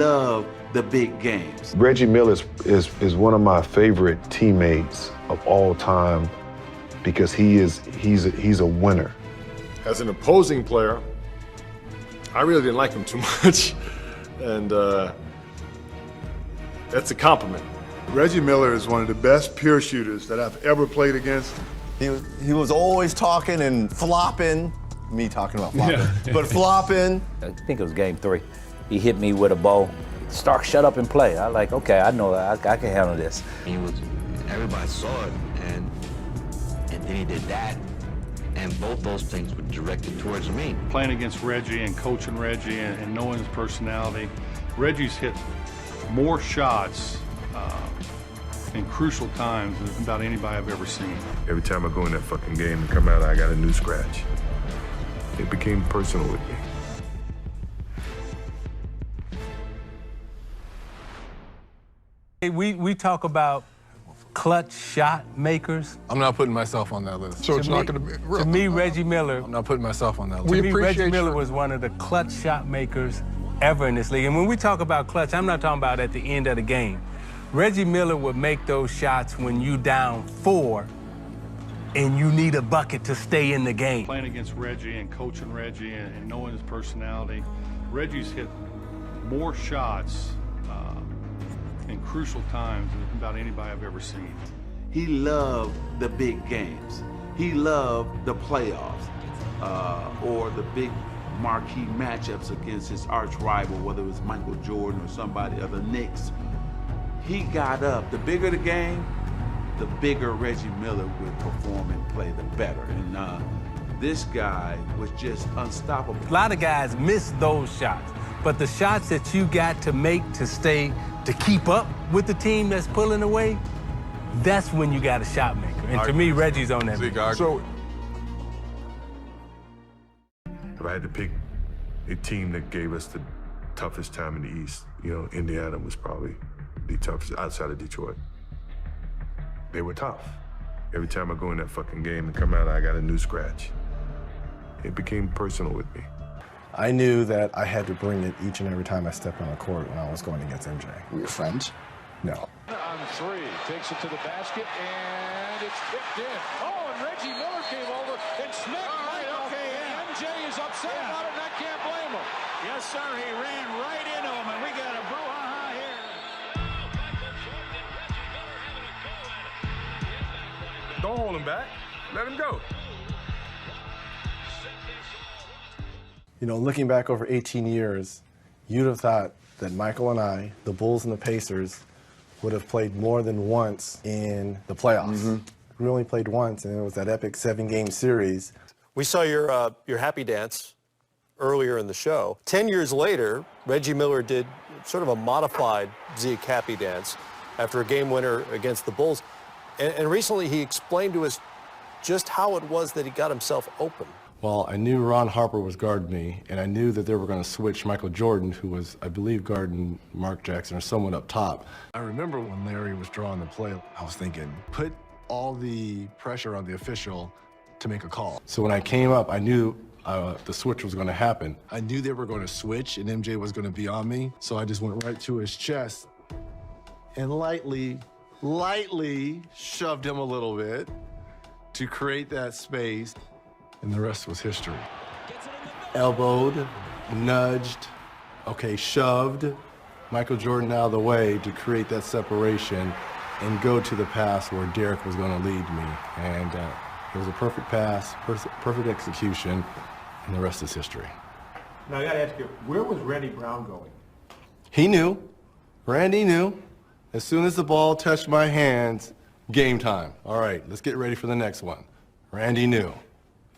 Love the big games. Reggie Miller is one of my favorite teammates of all time because he's a winner. As an opposing player, I really didn't like him too much, and that's a compliment. Reggie Miller is one of the best pure shooters that I've ever played against. He was always talking and flopping. Me talking about flopping, but flopping. I think it was game 3. He hit me with a ball. Stark, shut up and play. I like, okay, I know I can handle this. Everybody saw it, and then he did that, and both those things were directed towards me. Playing against Reggie and coaching Reggie and knowing his personality, Reggie's hit more shots in crucial times than about anybody I've ever seen. Every time I go in that fucking game and come out, I got a new scratch. It became personal with me. We talk about clutch shot makers. I'm not putting myself on that list. So it's not going to be real. To me, Reggie Miller. I'm not putting myself on that list. To me, Reggie Miller was one of the clutch shot makers ever in this league. And when we talk about clutch, I'm not talking about at the end of the game. Reggie Miller would make those shots when you down 4 and you need a bucket to stay in the game. Playing against Reggie and coaching Reggie and knowing his personality, Reggie's hit more shots in crucial times than about anybody I've ever seen. He loved the big games. He loved the playoffs or the big marquee matchups against his arch rival, whether it was Michael Jordan or somebody, or the Knicks. He got up. The bigger the game, the bigger Reggie Miller would perform and play, the better. And this guy was just unstoppable. A lot of guys miss those shots, but the shots that you got to make to stay, to keep up with the team that's pulling away, that's when you got a shot maker. And to me, Reggie's on that. So, if I had to pick a team that gave us the toughest time in the East, Indiana was probably the toughest outside of Detroit. They were tough. Every time I go in that fucking game and come out, I got a new scratch. It became personal with me. I knew that I had to bring it each and every time I stepped on the court when I was going against MJ. Were you friends? No. On 3, takes it to the basket, and it's tipped in. Oh, and Reggie Miller came over and smacked MJ is upset about it, and I can't blame him. Yes, sir, he ran right into him, and we got a brouhaha here. Don't hold him back. Let him go. Looking back over 18 years, you'd have thought that Michael and I, the Bulls and the Pacers, would have played more than once in the playoffs. We only played once, and it was that epic 7-game series. We saw your happy dance earlier in the show. 10 years later, Reggie Miller did sort of a modified Zeke happy dance after a game winner against the Bulls. And recently he explained to us just how it was that he got himself open. Well, I knew Ron Harper was guarding me, and I knew that they were going to switch Michael Jordan, who was, I believe, guarding Mark Jackson or someone up top. I remember when Larry was drawing the play, I was thinking, put all the pressure on the official to make a call. So when I came up, I knew the switch was going to happen. I knew they were going to switch, and MJ was going to be on me, so I just went right to his chest and lightly shoved him a little bit to create that space. And the rest was history. Elbowed, nudged, shoved Michael Jordan out of the way to create that separation and go to the pass where Derek was going to lead me. And it was a perfect pass, perfect execution, and the rest is history. Now I got to ask you, where was Randy Brown going? He knew. Randy knew. As soon as the ball touched my hands, game time. All right, let's get ready for the next one. Randy knew.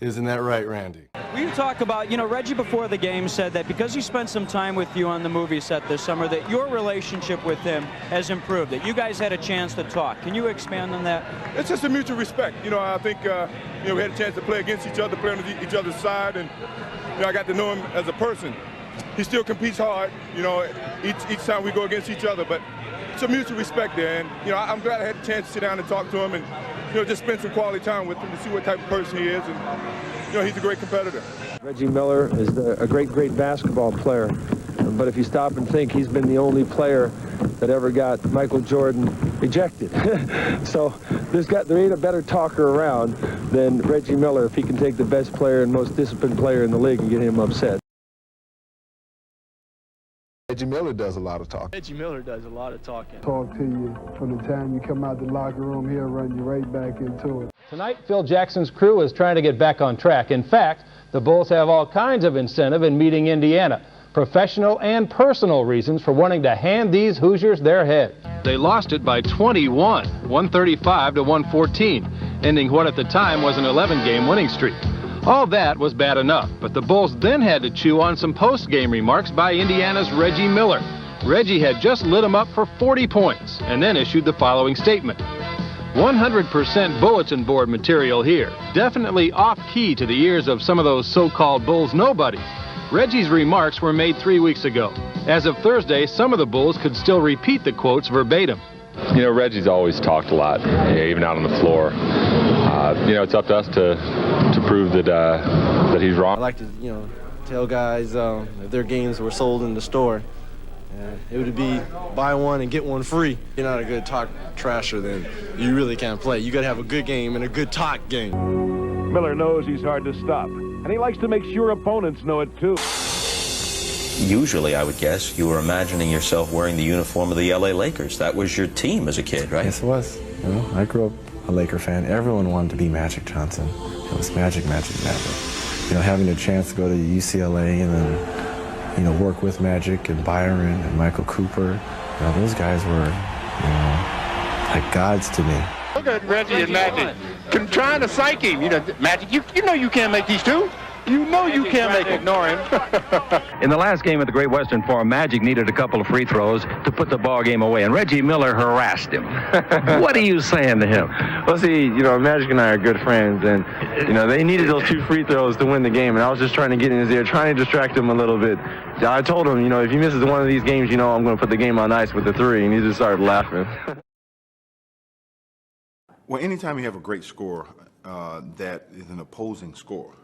Isn't that right, Randy? We talk about, Reggie before the game said that because he spent some time with you on the movie set this summer, that your relationship with him has improved, that you guys had a chance to talk. Can you expand on that? It's just a mutual respect. I think, we had a chance to play against each other, play on each other's side, and, I got to know him as a person. He still competes hard, each time we go against each other, but it's a mutual respect there. And, I'm glad I had a chance to sit down and talk to him and, just spend some quality time with him to see what type of person he is. And, he's a great competitor. Reggie Miller is a great basketball player. But if you stop and think, he's been the only player that ever got Michael Jordan ejected. So there ain't a better talker around than Reggie Miller if he can take the best player and most disciplined player in the league and get him upset. Reggie Miller does a lot of talking. Reggie Miller does a lot of talking. Talk to you from the time you come out the locker room, he'll run you right back into it. Tonight, Phil Jackson's crew is trying to get back on track. In fact, the Bulls have all kinds of incentive in meeting Indiana. Professional and personal reasons for wanting to hand these Hoosiers their head. They lost it by 21, 135 to 114, ending what at the time was an 11-game winning streak. All that was bad enough, but the Bulls then had to chew on some post-game remarks by Indiana's Reggie Miller. Reggie had just lit him up for 40 points and then issued the following statement. 100% bulletin board material here, definitely off-key to the ears of some of those so-called Bulls nobodies. Reggie's remarks were made 3 weeks ago. As of Thursday, some of the Bulls could still repeat the quotes verbatim. You know, Reggie's always talked a lot, even out on the floor. You know, it's up to us to prove that he's wrong. I like to, tell guys if their games were sold in the store, it would be buy one and get one free. You're not a good talk trasher, then you really can't play. You got to have a good game and a good talk game. Miller knows he's hard to stop, and he likes to make sure opponents know it too. Usually, I would guess, you were imagining yourself wearing the uniform of the LA Lakers. That was your team as a kid, right? Yes, it was. I grew up a Laker fan. Everyone wanted to be Magic Johnson. It was Magic, Magic, Magic. Having a chance to go to UCLA and then, work with Magic and Byron and Michael Cooper, those guys were, like gods to me. Look at Reggie and Magic trying to psych him. Magic, you know you can't make these two. You know you can't make it. Ignore him. In the last game of the Great Western Forum, Magic needed a couple of free throws to put the ball game away, and Reggie Miller harassed him. What are you saying to him? Well, see, Magic and I are good friends, and, they needed those 2 free throws to win the game, and I was just trying to get in his ear, trying to distract him a little bit. I told him, if he misses one of these games, I'm going to put the game on ice with the 3, and he just started laughing. Well, anytime you have a great scorer that is an opposing scorer,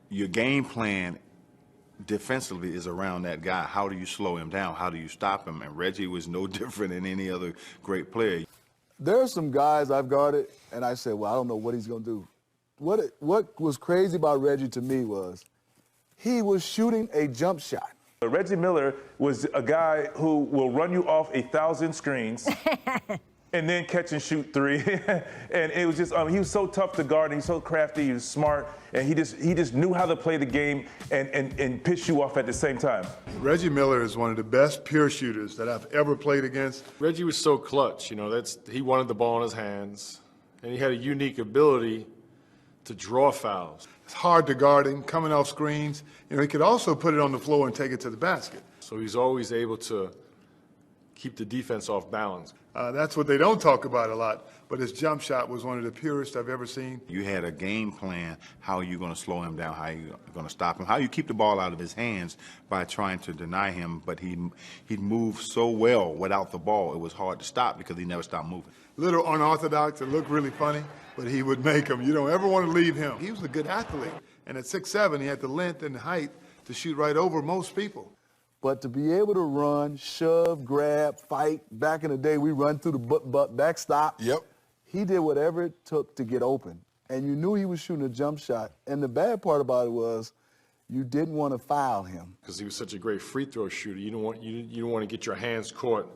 your game plan defensively is around that guy. How do you slow him down? How do you stop him? And Reggie was no different than any other great player. There are some guys I've guarded, and I said, well, I don't know what he's going to do. What was crazy about Reggie to me was he was shooting a jump shot. Reggie Miller was a guy who will run you off 1,000 screens and then catch and shoot 3. And it was just, he was so tough to guard, and he's so crafty, he was smart, and he just knew how to play the game and piss you off at the same time. Reggie Miller is one of the best pure shooters that I've ever played against. Reggie was so clutch, he wanted the ball in his hands, and he had a unique ability to draw fouls. It's hard to guard him, coming off screens. He could also put it on the floor and take it to the basket. So he's always able to keep the defense off balance. That's what they don't talk about a lot, but his jump shot was one of the purest I've ever seen. You had a game plan, how are you going to slow him down, how are you going to stop him, how you keep the ball out of his hands by trying to deny him, but he'd move so well without the ball, it was hard to stop because he never stopped moving. Little unorthodox, it looked really funny, but he would make them. You don't ever want to leave him. He was a good athlete, and at 6'7", he had the length and the height to shoot right over most people. But to be able to run, shove, grab, fight, back in the day, we run through the backstop. Yep. He did whatever it took to get open. And you knew he was shooting a jump shot. And the bad part about it was you didn't want to foul him. Because he was such a great free throw shooter. You don't want to get your hands caught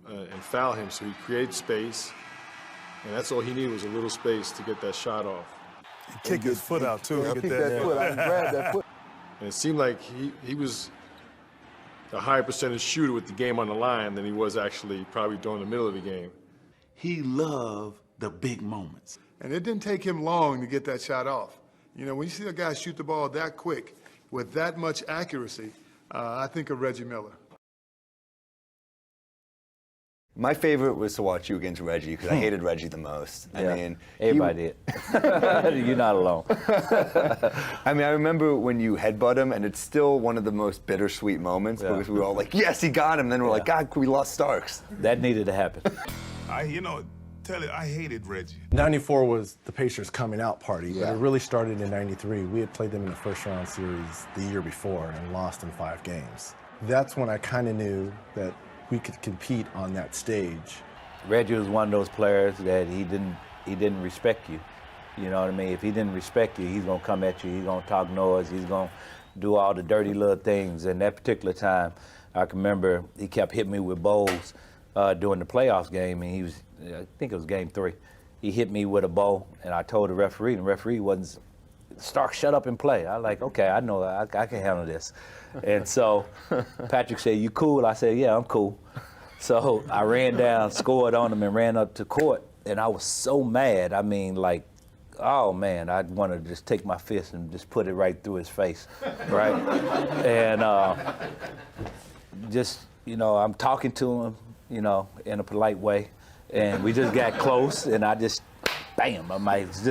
and foul him. So he created space. And that's all he needed was a little space to get that shot off. He kicked his foot out, too. Kick that foot out and grab that foot. And it seemed like he was a higher percentage shooter with the game on the line than he was actually probably during the middle of the game. He loved the big moments. And it didn't take him long to get that shot off. When you see a guy shoot the ball that quick with that much accuracy, I think of Reggie Miller. My favorite was to watch you against Reggie because I hated Reggie the most. Yeah. I mean, everybody did. You're not alone. I mean, I remember when you headbutt him, and it's still one of the most bittersweet moments because we were all like, "Yes, he got him." Then we're like, "God, we lost Starks." That needed to happen. I hated Reggie. 94 was the Pacers coming out party, but it really started in 93. We had played them in the first round series the year before and lost in 5 games. That's when I kind of knew that we could compete on that stage. Reggie was one of those players that he didn't respect you. You know what I mean? If he didn't respect you, he's gonna come at you, he's gonna talk noise, he's gonna do all the dirty little things. And that particular time, I can remember he kept hitting me with bowls during the playoffs game, and I think it was game 3. He hit me with a bowl, and I told the referee, and the referee wasn't, Stark, shut up and play. I like, okay, I know I can handle this. And so Patrick said, you cool? I said, yeah, I'm cool. So I ran down, scored on him, and ran up to court, and I was so mad. I mean, like, oh man, I'd want to just take my fist and just put it right through his face, right? And just, you know, I'm talking to him, you know, in a polite way, and we just got close, and I just, bam,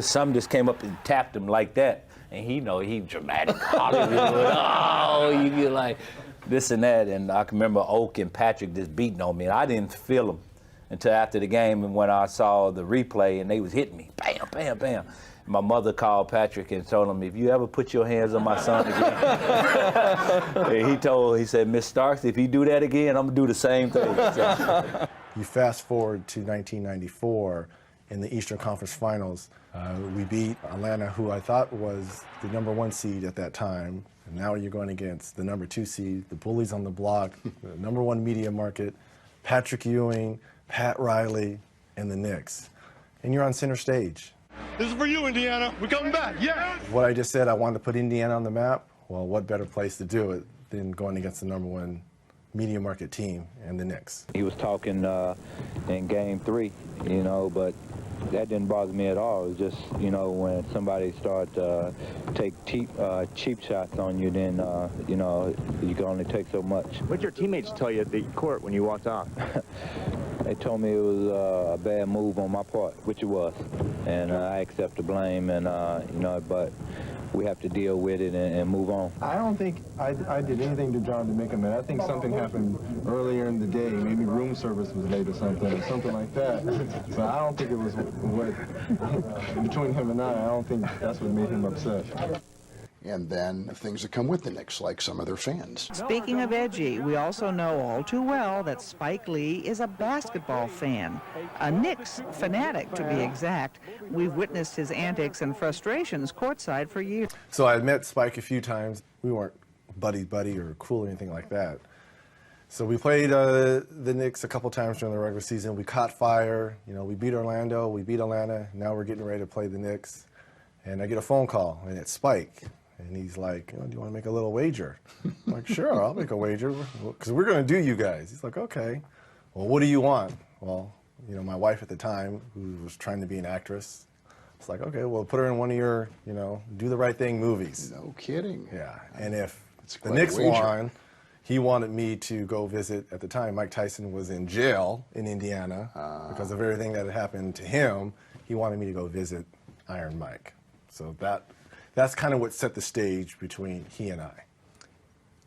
something just came up and tapped him like that, and he dramatic Hollywood, oh, you be like this and that, and I can remember Oak and Patrick just beating on me, and I didn't feel them until after the game, and when I saw the replay and they was hitting me, bam, bam, bam. My mother called Patrick and told him, if you ever put your hands on my son again, he said, Miss Starks, if you do that again, I'm gonna do the same thing. So. You fast forward to 1994 in the Eastern Conference Finals. We beat Atlanta, who I thought was the #1 seed at that time. And now you're going against the #2 seed, the bullies on the block, the #1 media market, Patrick Ewing, Pat Riley, and the Knicks. And you're on center stage. This is for you, Indiana. We're coming back, yeah! What I just said, I wanted to put Indiana on the map. Well, what better place to do it than going against the #1 media market team and the Knicks? He was talking in game 3, you know, but that didn't bother me at all. It was just, you know, when somebody starts take cheap shots on you, then, you know, you can only take so much. What did your teammates tell you at the court when you walked off? They told me it was a bad move on my part, which it was, and I accept the blame, and, you know, but we have to deal with it and move on. I don't think I did anything to John to make him mad. I think something happened earlier in the day. Maybe room service was late or something like that. So I don't think it was what, between him and I don't think that's what made him upset. And then things that come with the Knicks, like some of their fans. Speaking of edgy, we also know all too well that Spike Lee is a basketball fan, a Knicks fanatic to be exact. We've witnessed his antics and frustrations courtside for years. So I met Spike a few times. We weren't buddy or cool or anything like that. So we played the Knicks a couple times during the regular season. We caught fire. You know, we beat Orlando, we beat Atlanta. Now we're getting ready to play the Knicks. And I get a phone call, and it's Spike. And he's like, do you want to make a little wager? I'm like, sure, I'll make a wager, because we're going to do you guys. He's like, okay. Well, what do you want? Well, you know, my wife at the time, who was trying to be an actress, was like, okay, well, put her in one of your, you know, Do the Right Thing movies. No kidding. Yeah, and if the Knicks won, he wanted me to go visit, at the time, Mike Tyson was in jail in Indiana because of everything that had happened to him. He wanted me to go visit Iron Mike. So that's kind of what set the stage between he and I.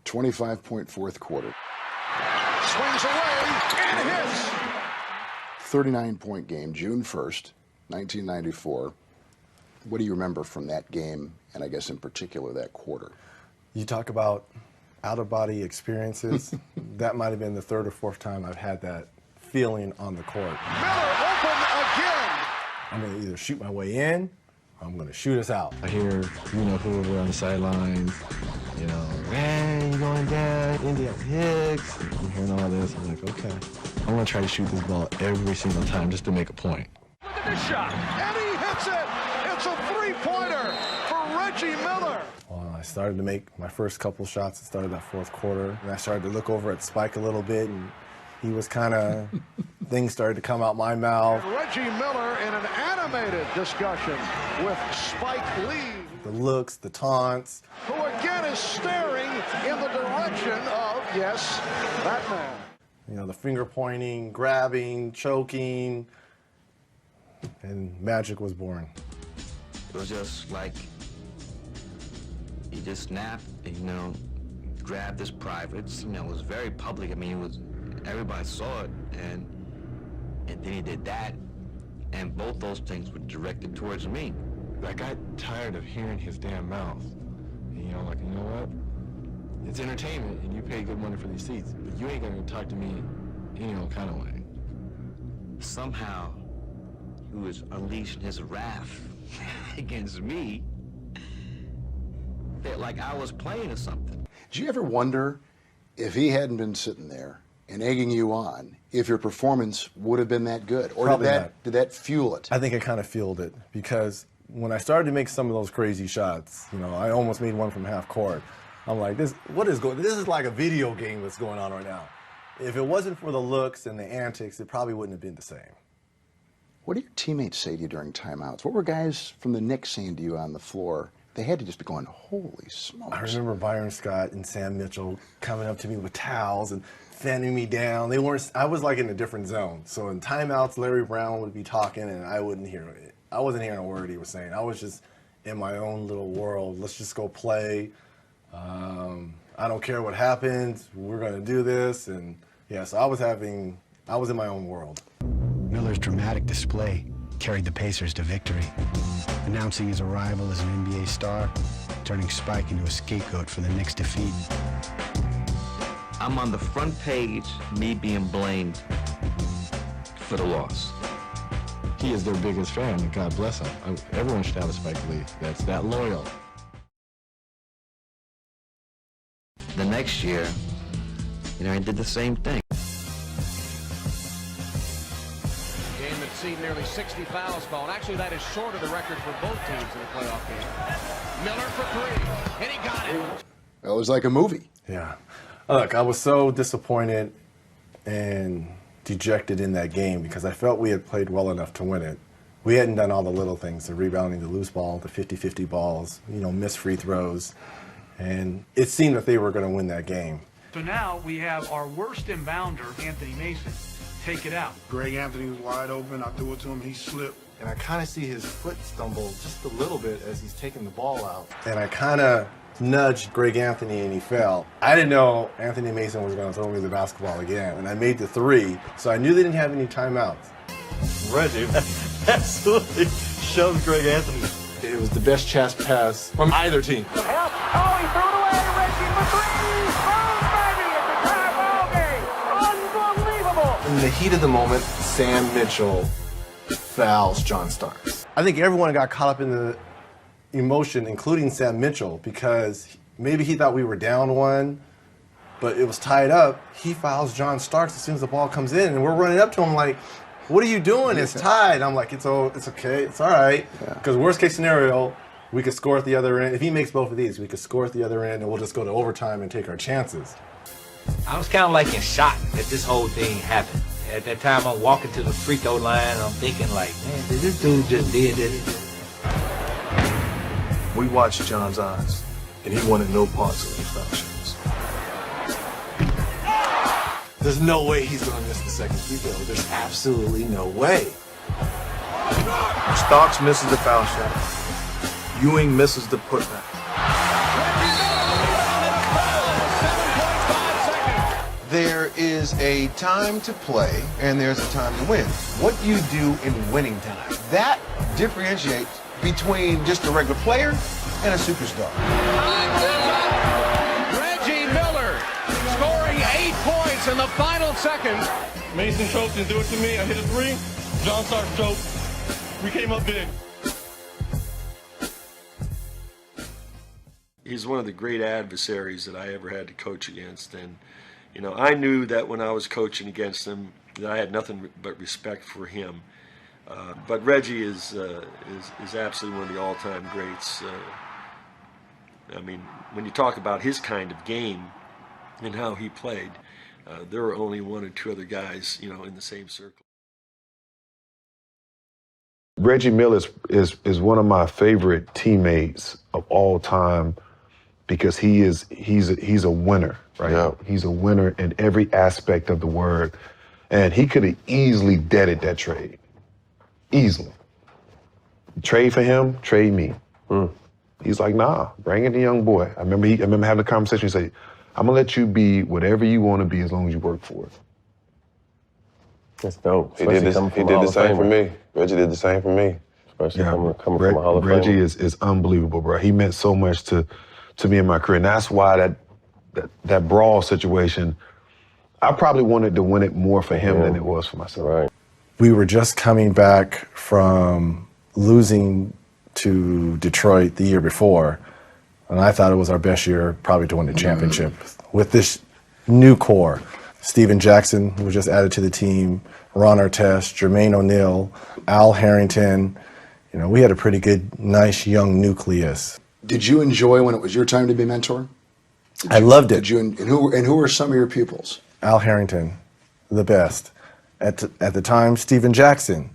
25-point fourth quarter. Swings away and hits. 39-point game, June 1st, 1994. What do you remember from that game, and I guess in particular that quarter? You talk about out-of-body experiences. That might have been the 3rd or 4th time I've had that feeling on the court. Miller open again. I'm going to either shoot my way in, I'm going to shoot us out. I hear, you know, whoever on the sidelines, you know, man, you're going down, Indiana Hicks. I'm hearing all this. I'm like, okay, I'm going to try to shoot this ball every single time just to make a point. Look at this shot, and he hits it. It's a three-pointer for Reggie Miller. Well, I started to make my first couple shots at the start of that 4th quarter, and I started to look over at Spike a little bit, and he was kind of, things started to come out my mouth. And Reggie Miller in an animated discussion with Spike Lee. The looks, the taunts. Who again is staring in the direction of, yes, that man. You know, the finger pointing, grabbing, choking, and magic was born. It was just like, he just snapped, and, you know, grabbed his privates. You know, it was very public. I mean, it was, everybody saw it, and then he did that, and both those things were directed towards me. I got tired of hearing his damn mouth. And, you know, like, you know what? It's entertainment, and you pay good money for these seats, but you ain't gonna talk to me any old kind of way. Somehow, he was unleashing his wrath against me. Felt like I was playing or something. Did you ever wonder if he hadn't been sitting there and egging you on, if your performance would have been that good? Or did that fuel it? I think it kind of fueled it, because when I started to make some of those crazy shots, you know, I almost made one from half court. I'm like, this is like a video game that's going on right now. If it wasn't for the looks and the antics, it probably wouldn't have been the same. What did your teammates say to you during timeouts? What were guys from the Knicks saying to you on the floor? They had to just be going, holy smokes. I remember Byron Scott and Sam Mitchell coming up to me with towels and fanning me down. I was like in a different zone. So in timeouts, Larry Brown would be talking and I wouldn't hear it. I wasn't hearing a word he was saying. I was just in my own little world. Let's just go play. I don't care what happens. We're going to do this. And yeah, so I was in my own world. Miller's dramatic display carried the Pacers to victory, announcing his arrival as an NBA star, turning Spike into a scapegoat for the Knicks' defeat. I'm on the front page, me being blamed for the loss. He is their biggest fan, and God bless him. Everyone should have a Spike Lee that's that loyal. The next year, I did the same thing. Game that's seen nearly 60 fouls called. Actually, that is short of the record for both teams in a playoff game. Miller for three, and he got it. It was like a movie. Yeah. Look, I was so disappointed and dejected in that game because I felt we had played well enough to win it. We hadn't done all the little things, the rebounding, the loose ball, the 50-50 balls, missed free throws. And it seemed that they were going to win that game. So now we have our worst inbounder, Anthony Mason, take it out. Greg Anthony was wide open. I threw it to him. He slipped. And I kind of see his foot stumble just a little bit as he's taking the ball out. And I kind of nudged Greg Anthony and he fell. I didn't know Anthony Mason was going to throw me the basketball again. And I made the three, so I knew they didn't have any timeouts. Reggie absolutely shoved Greg Anthony. It was the best chest pass from either team. Some help. Oh, he threw it away. Reggie for three. Boom, baby. It's a tie ball game. Unbelievable. In the heat of the moment, Sam Mitchell fouls John Starks. I think everyone got caught up in the emotion, including Sam Mitchell, because maybe he thought we were down one, but it was tied up. He fouls John Starks as soon as the ball comes in, and we're running up to him like, what are you doing? It's tied. I'm like, it's okay. It's all right. Because worst case scenario, we could score at the other end. If he makes both of these, we could score at the other end, and we'll just go to overtime and take our chances. I was kind of like in shock that this whole thing happened. At that time, I'm walking to the free throw line, and I'm thinking like, man, did this dude just did this? We watched John's eyes, and he wanted no parts of those foul shots. There's no way he's going to miss the second free throw. There's absolutely no way. Starks misses the foul shot. Ewing misses the putback. There is a time to play and there's a time to win. What you do in winning time, that differentiates between just a regular player and a superstar. Reggie Miller scoring 8 points in the final seconds. Mason choked and do it to me. I hit a three. John Starks choked. We came up big. He's one of the great adversaries that I ever had to coach against, and I knew that when I was coaching against him that I had nothing but respect for him. But Reggie is absolutely one of the all-time greats. I mean, when you talk about his kind of game and how he played, there were only one or two other guys, in the same circle. Reggie Miller is one of my favorite teammates of all time because he's a winner, right? Yeah. He's a winner in every aspect of the word, and he could have easily deaded that trade, easily. Trade for him, trade me. He's like, nah, bring in the young boy. I remember having a conversation. He said, I'm gonna let you be whatever you want to be as long as you work for it. That's dope. He did the same for me. Reggie did the same for me. Especially coming from a Hall of Fame. Reggie is unbelievable, bro. He meant so much to me in my career. And that's why that brawl situation, I probably wanted to win it more for him than it was for myself. Right. We were just coming back from losing to Detroit the year before, and I thought it was our best year probably to win the championship with this new core. Steven Jackson, who was just added to the team, Ron Artest, Jermaine O'Neal, Al Harrington. You know, we had a pretty good, nice young nucleus. Did you enjoy when it was your time to be mentor? I loved it. Did you? And who were some of your pupils? Al Harrington, the best. At the time, Steven Jackson,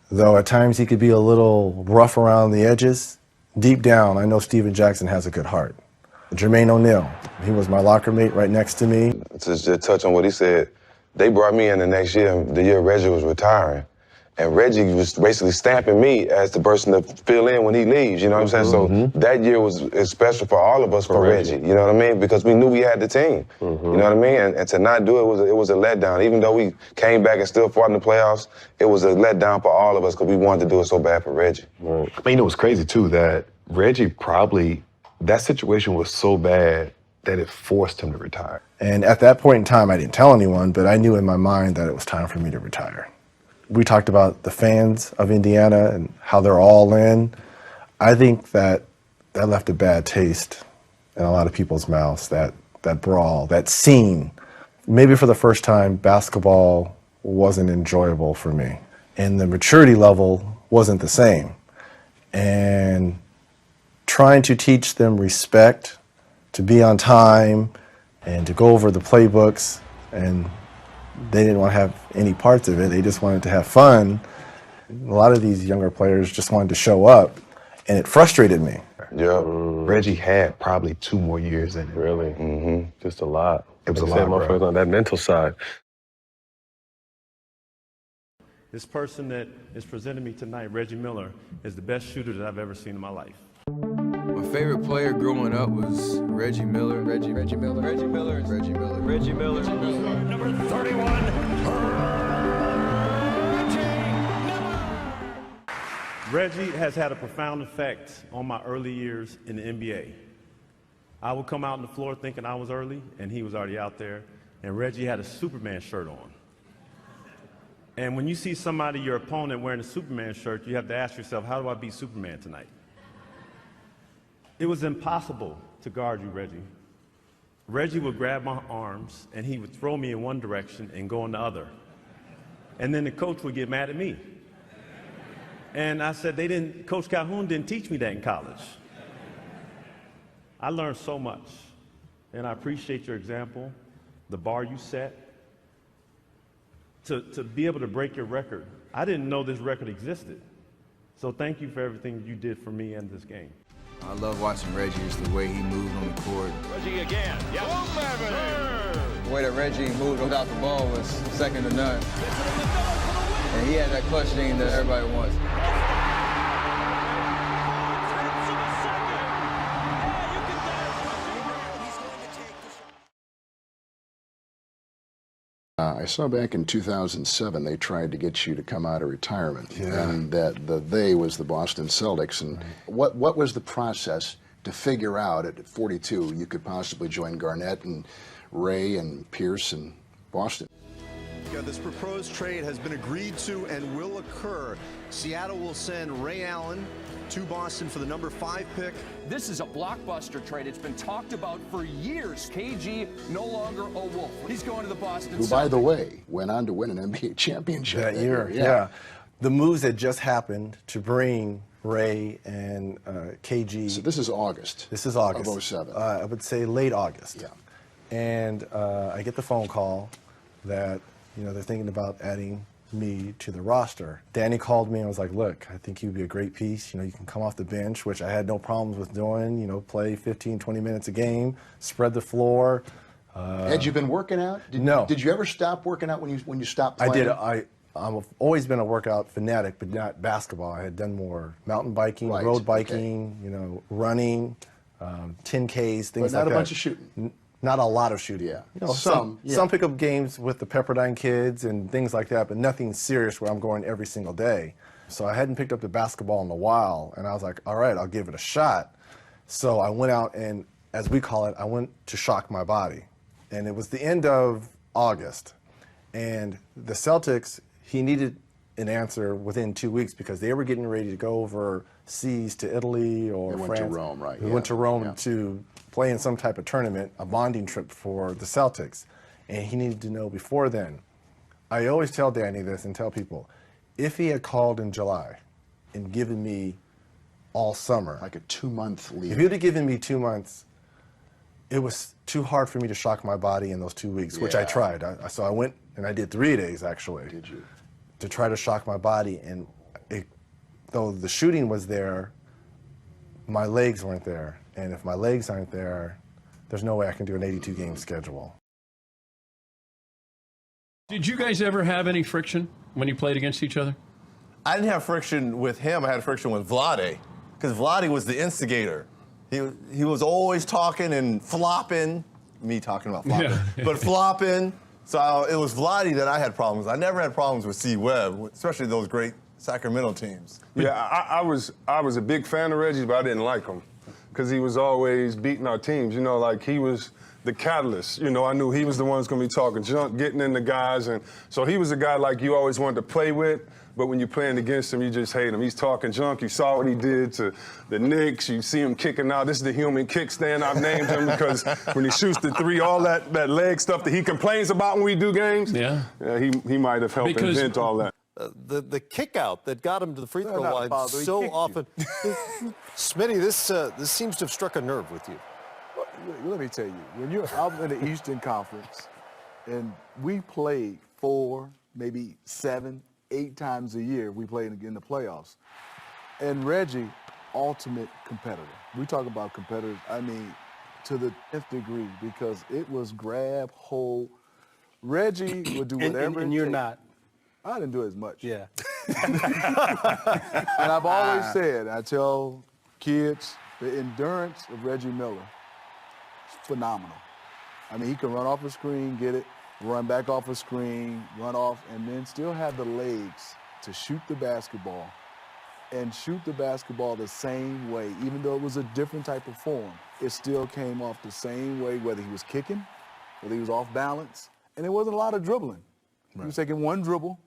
though at times he could be a little rough around the edges. Deep down, I know Steven Jackson has a good heart. Jermaine O'Neal, he was my locker mate right next to me. To just touch on what he said, they brought me in the next year, the year Reggie was retiring. And Reggie was basically stamping me as the person to fill in when he leaves, you know what I'm saying? So that year was special for all of us for Reggie, you know what I mean? Because we knew we had the team, you know what I mean? And to not do it was a letdown. Even though we came back and still fought in the playoffs, it was a letdown for all of us because we wanted to do it so bad for Reggie. Right. I mean, it was crazy, too, that Reggie probably, that situation was so bad that it forced him to retire. And at that point in time, I didn't tell anyone, but I knew in my mind that it was time for me to retire. We talked about the fans of Indiana and how they're all in. I think that left a bad taste in a lot of people's mouths, that brawl, that scene. Maybe for the first time, basketball wasn't enjoyable for me. And the maturity level wasn't the same. And trying to teach them respect, to be on time, and to go over the playbooks, and they didn't want to have any parts of it. They just wanted to have fun. A lot of these younger players just wanted to show up, and it frustrated me. Yeah. Reggie had probably 2 more years in it. Really? Just a lot. It was a lot, bro. On that mental side. This person that is presenting me tonight, Reggie Miller, is the best shooter that I've ever seen in my life. My favorite player growing up was Reggie Miller. Reggie Miller. Reggie Miller. Reggie Miller. Reggie Miller. Number 31. Reggie has had a profound effect on my early years in the NBA. I would come out on the floor thinking I was early, and he was already out there, and Reggie had a Superman shirt on. And when you see somebody, your opponent, wearing a Superman shirt, you have to ask yourself, how do I beat Superman tonight? It was impossible to guard you, Reggie. Reggie would grab my arms, and he would throw me in one direction and go in the other. And then the coach would get mad at me. And I said, Coach Calhoun didn't teach me that in college. I learned so much, and I appreciate your example, the bar you set. To be able to break your record. I didn't know this record existed. So thank you for everything you did for me and this game. I love watching Reggie, just the way he moved on the court. Reggie again. The way that Reggie moved without the ball was second to none. And he had that clutch thing that everybody wants. I saw back in 2007 they tried to get you to come out of retirement, and that the they was the Boston Celtics. And what was the process to figure out at 42 you could possibly join Garnett and Ray and Pierce and Boston? This proposed trade has been agreed to and will occur. Seattle will send Ray Allen to Boston for the number 5 pick. This is a blockbuster trade. It's been talked about for years. KG no longer a Wolf. He's going to the Boston Who, by the way, went on to win an NBA championship that year. Yeah. The moves that just happened to bring Ray and KG. So this is August. This is August. Of 07. I would say late August. Yeah. And I get the phone call that, they're thinking about adding me to the roster. Danny called me and was like, look, I think you'd be a great piece. You can come off the bench, which I had no problems with doing, play 15, 20 minutes a game, spread the floor. Had you been working out? No. Did you ever stop working out when you stopped playing? I did. I've always been a workout fanatic, but not basketball. I had done more mountain biking, road biking, running, 10Ks, things like that. But not a bunch of shooting. Not a lot of shooting. Yeah. Some pickup games with the Pepperdine kids and things like that, but nothing serious where I'm going every single day. So I hadn't picked up the basketball in a while, and I was like, all right, I'll give it a shot. So I went out and as we call it, I went to shock my body. And it was the end of August. And the Celtics, he needed an answer within 2 weeks because they were getting ready to go overseas to Italy or They France. went to Rome, right? We went to Rome to play in some type of tournament, a bonding trip for the Celtics. And he needed to know before then. I always tell Danny this and tell people, if he had called in July and given me all summer. Like a 2-month leave. If he would have given me 2 months, it was too hard for me to shock my body in those 2 weeks, which I tried. So I went and I did 3 days, actually. Did you? To try to shock my body. And though the shooting was there, my legs weren't there. And if my legs aren't there, there's no way I can do an 82-game schedule. Did you guys ever have any friction when you played against each other? I didn't have friction with him. I had friction with Vlade, because Vlade was the instigator. He was always talking and flopping. Me talking about flopping, but flopping. So it was Vlade that I had problems. I never had problems with C. Webb, especially those great Sacramento teams. Yeah, I was a big fan of Reggie, but I didn't like him because he was always beating our teams. You know, like he was the catalyst. You know, I knew he was the one who's going to be talking junk, getting in the guys, and so he was a guy like you always wanted to play with. But when you're playing against him, you just hate him. He's talking junk. You saw what he did to the Knicks. You see him kicking out. This is the human kickstand I've named him because when he shoots the three, all that leg stuff that he complains about when we do games, he might have helped invent all that. The kick out that got him to the free throw line so often. Smitty, this seems to have struck a nerve with you. Let me tell you, when you're out in the Eastern Conference and we play 4, maybe 7, 8 times a year, we play in the playoffs. And Reggie, ultimate competitor. We talk about competitors, I mean, to the 10th degree, because it was grab, hold. Reggie would do whatever and you're not. I didn't do as much. Yeah. And I've always said, I tell kids, the endurance of Reggie Miller is phenomenal. I mean, he can run off a screen, get it, run back off a screen, run off, and then still have the legs to shoot the basketball and shoot the basketball the same way. Even though it was a different type of form, it still came off the same way, whether he was kicking, whether he was off balance, and it wasn't a lot of dribbling. Right. He was taking one dribble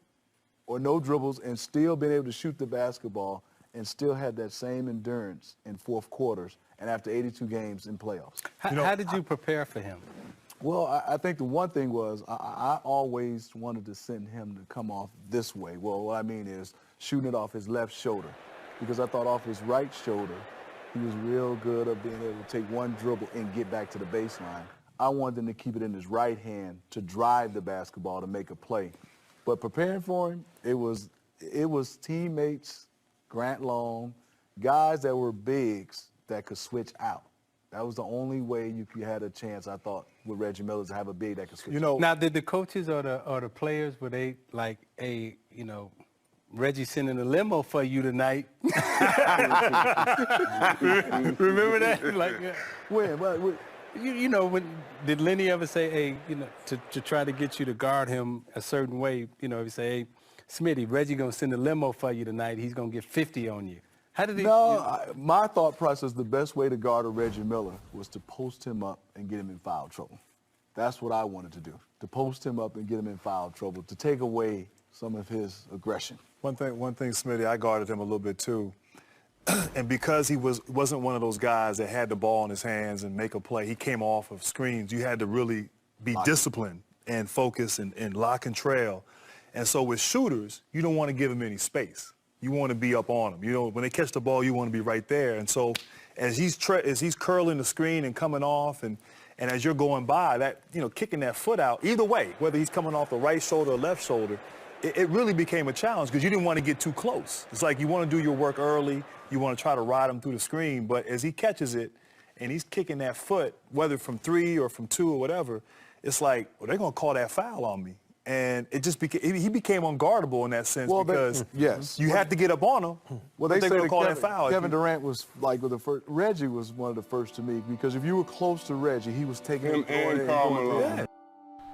or no dribbles and still being able to shoot the basketball and still had that same endurance in fourth quarters and after 82 games in playoffs. How did you prepare for him? Well, I think the one thing was I always wanted to send him to come off this way. Well, what I mean is shooting it off his left shoulder, because I thought off his right shoulder, he was real good at being able to take one dribble and get back to the baseline. I wanted him to keep it in his right hand to drive the basketball to make a play. But preparing for him, it was teammates, Grant Long, guys that were bigs that could switch out. That was the only way you had a chance, I thought, with Reggie Miller to have a big that could switch. Now, did the coaches or the players, were they like, hey, Reggie sending a limo for you tonight? Remember that? Like, when did Lenny ever say, hey, to try to get you to guard him a certain way? He say, hey, Smitty, Reggie gonna send a limo for you tonight. He's gonna get 50 on you. How did he? My thought process, the best way to guard a Reggie Miller was to post him up and get him in foul trouble. That's what I wanted to do, to post him up and get him in foul trouble, to take away some of his aggression. One thing, Smitty, I guarded him a little bit too. And because he wasn't one of those guys that had the ball in his hands and make a play, he came off of screens. You had to really be disciplined and focus and lock and trail. And so with shooters, you don't want to give them any space. You want to be up on them. When they catch the ball, you want to be right there. And so as he's curling the screen and coming off, and as you're going by, that kicking that foot out, either way, whether he's coming off the right shoulder or left shoulder, it really became a challenge because you didn't want to get too close. It's like you want to do your work early. You want to try to ride him through the screen. But as he catches it and he's kicking that foot, whether from 3 or from 2 or whatever, it's like, well, they're going to call that foul on me. And it just he became unguardable in that sense because you had to get up on him. Well, they said call that foul. Kevin Durant was like the first. Reggie was one of the first to me because if you were close to Reggie, he was taking him and Karl Malone.